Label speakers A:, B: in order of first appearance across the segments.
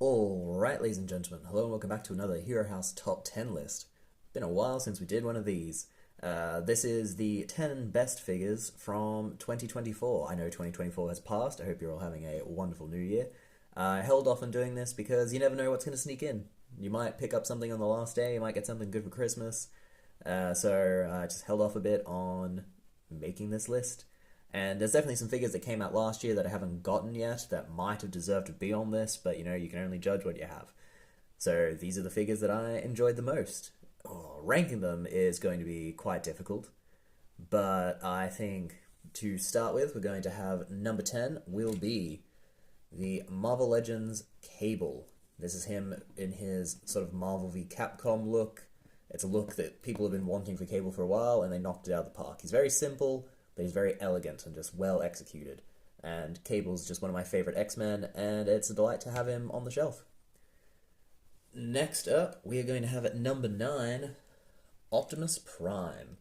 A: Alright, ladies and gentlemen, hello and welcome back to another Hero House Top 10 list. Been a while since we did one of these. This is the 10 best figures from 2024. I know 2024 has passed, I hope you're all having a wonderful new year. I held off on doing this because you never know what's going to sneak in. You might pick up something on the last day, you might get something good for Christmas. So I just held off a bit on making this list. And there's definitely some figures that came out last year that I haven't gotten yet that might have deserved to be on this, but you know, you can only judge what you have. So these are the figures that I enjoyed the most. Ranking them is going to be quite difficult, but I think to start with, we're going to have number 10 will be the Marvel Legends Cable. This is him in his sort of Marvel v Capcom look. It's a look that people have been wanting for Cable for a while, and they knocked it out of the park. He's very simple, but he's very elegant and just well executed. And Cable's just one of my favorite X-Men, and it's a delight to have him on the shelf. Next up, we are going to have at number 9, Optimus Prime,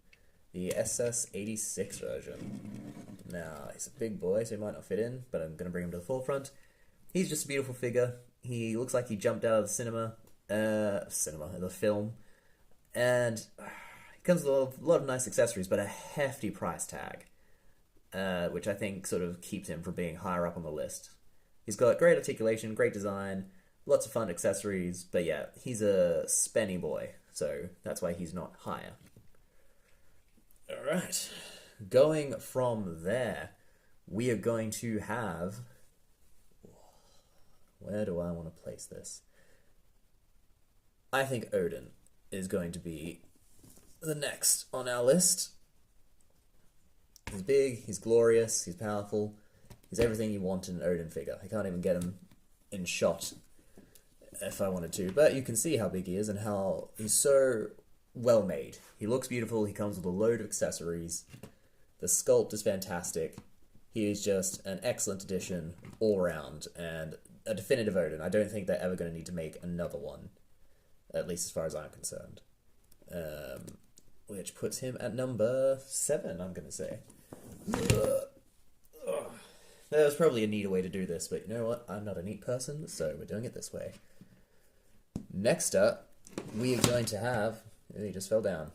A: the SS86 version. Now, he's a big boy, so he might not fit in, but I'm going to bring him to the forefront. He's just a beautiful figure. He looks like he jumped out of the the film, and he comes with a lot of nice accessories, but a hefty price tag, which I think sort of keeps him from being higher up on the list. He's got great articulation, great design, lots of fun accessories, but yeah, he's a spenny boy, so that's why he's not higher. Alright, going from there, we are going to have... Where do I want to place this? I think Odin is going to be the next on our list. He's big, he's glorious, he's powerful, he's everything you want in an Odin figure. I can't even get him in shot if I wanted to, but you can see how big he is and how he's so well made. He looks beautiful, he comes with a load of accessories, the sculpt is fantastic, he is just an excellent addition all round, and a definitive Odin. I don't think they're ever going to need to make another one, at least as far as I'm concerned. Which puts him at number 7, I'm going to say. There's probably a neater way to do this, but you know what? I'm not a neat person, so we're doing it this way. Next up, we are going to have... Oh, he just fell down.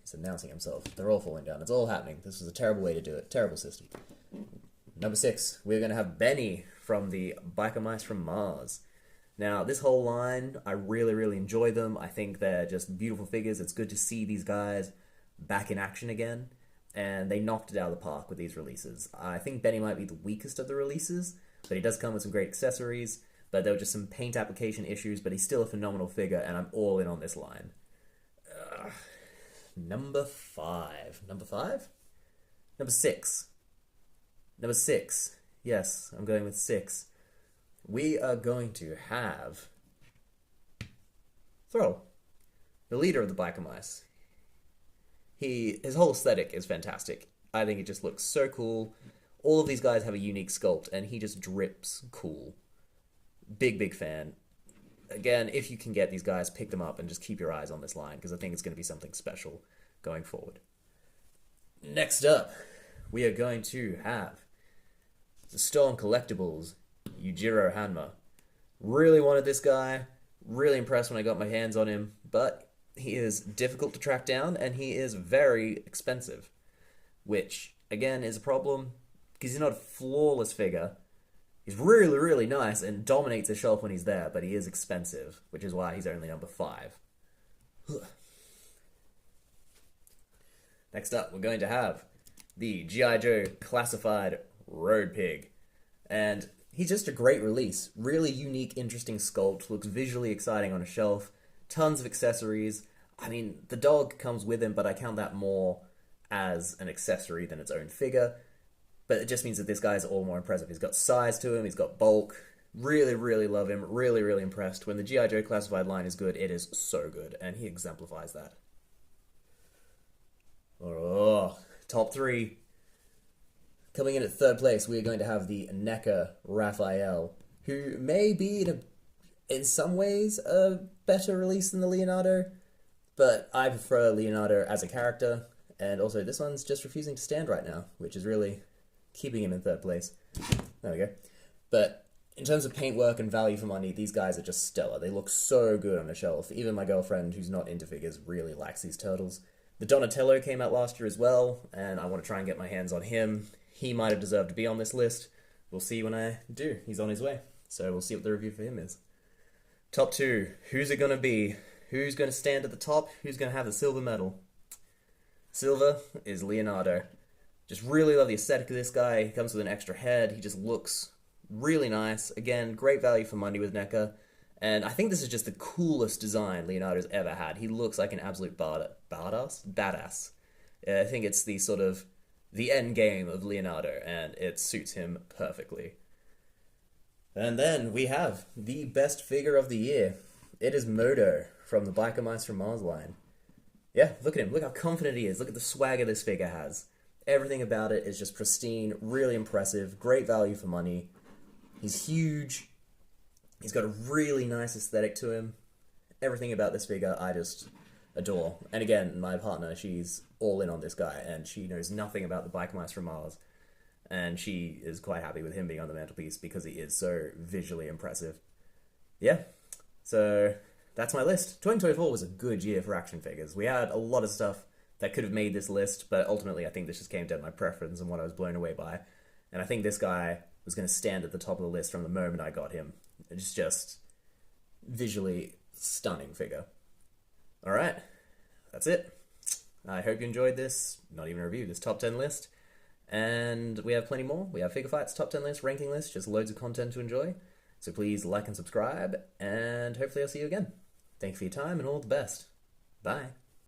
A: He's announcing himself. They're all falling down. It's all happening. This was a terrible way to do it. Terrible system. Number 6, we're going to have Benny from the Biker Mice from Mars. Now, this whole line, I really, really enjoy them. I think they're just beautiful figures. It's good to see these guys back in action again. And they knocked it out of the park with these releases. I think Benny might be the weakest of the releases, but he does come with some great accessories. But there were just some paint application issues, but he's still a phenomenal figure, and I'm all in on this line. Number 5. Number 5? Number 6. Number 6. Yes, I'm going with 6. We are going to have Throw, the leader of the Biker Mice. His whole aesthetic is fantastic. I think it just looks so cool. All of these guys have a unique sculpt, and he just drips cool. Big, big fan. Again, if you can get these guys, pick them up and just keep your eyes on this line, because I think it's going to be something special going forward. Next up, we are going to have the Storm Collectibles, Yujiro Hanma. Really wanted this guy. Really impressed when I got my hands on him, but he is difficult to track down and he is very expensive, which again is a problem because he's not a flawless figure. He's really, really nice and dominates the shelf when he's there, but he is expensive, which is why he's only number 5. Next up, we're going to have the G.I. Joe Classified Road Pig. And he's just a great release. Really unique, interesting sculpt. Looks visually exciting on a shelf. Tons of accessories. I mean, the dog comes with him, but I count that more as an accessory than its own figure. But it just means that this guy's all more impressive. He's got size to him. He's got bulk. Really, really love him. Really, really impressed. When the G.I. Joe Classified line is good, it is so good. And he exemplifies that. Oh, top 3. Coming in at 3rd place, we are going to have the NECA Raphael, who may be, in some ways, a better release than the Leonardo, but I prefer Leonardo as a character, and also this one's just refusing to stand right now, which is really keeping him in 3rd place. There we go. But In terms of paintwork and value for money, these guys are just stellar. They look so good on a shelf. Even my girlfriend, who's not into figures, really likes these turtles. The Donatello came out last year as well, and I want to try and get my hands on him. He might have deserved to be on this list. We'll see when I do. He's on his way. So we'll see what the review for him is. Top 2. Who's it going to be? Who's going to stand at the top? Who's going to have the silver medal? Silver is Leonardo. Just really love the aesthetic of this guy. He comes with an extra head. He just looks really nice. Again, great value for money with NECA. And I think this is just the coolest design Leonardo's ever had. He looks like an absolute badass. I think it's the sort of the end game of Leonardo, and it suits him perfectly. And then we have the best figure of the year. It is Modo from the Biker Mice from Mars line. Yeah, look at him. Look how confident he is. Look at the swagger this figure has. Everything about it is just pristine, really impressive, great value for money. He's huge. He's got a really nice aesthetic to him. Everything about this figure I just adore. And again, my partner, she's all in on this guy, and she knows nothing about the Biker Mice from Mars. And she is quite happy with him being on the mantelpiece because he is so visually impressive. Yeah, so that's my list. 2024 was a good year for action figures. We had a lot of stuff that could have made this list, but ultimately I think this just came down to my preference and what I was blown away by. And I think this guy was going to stand at the top of the list from the moment I got him. It's just visually stunning figure. Alright, that's it. I hope you enjoyed this, not even a review, this top 10 list. And we have plenty more. We have Figure Fights, top 10 list, ranking list, just loads of content to enjoy. So please like and subscribe, and hopefully I'll see you again. Thank you for your time, and all the best. Bye.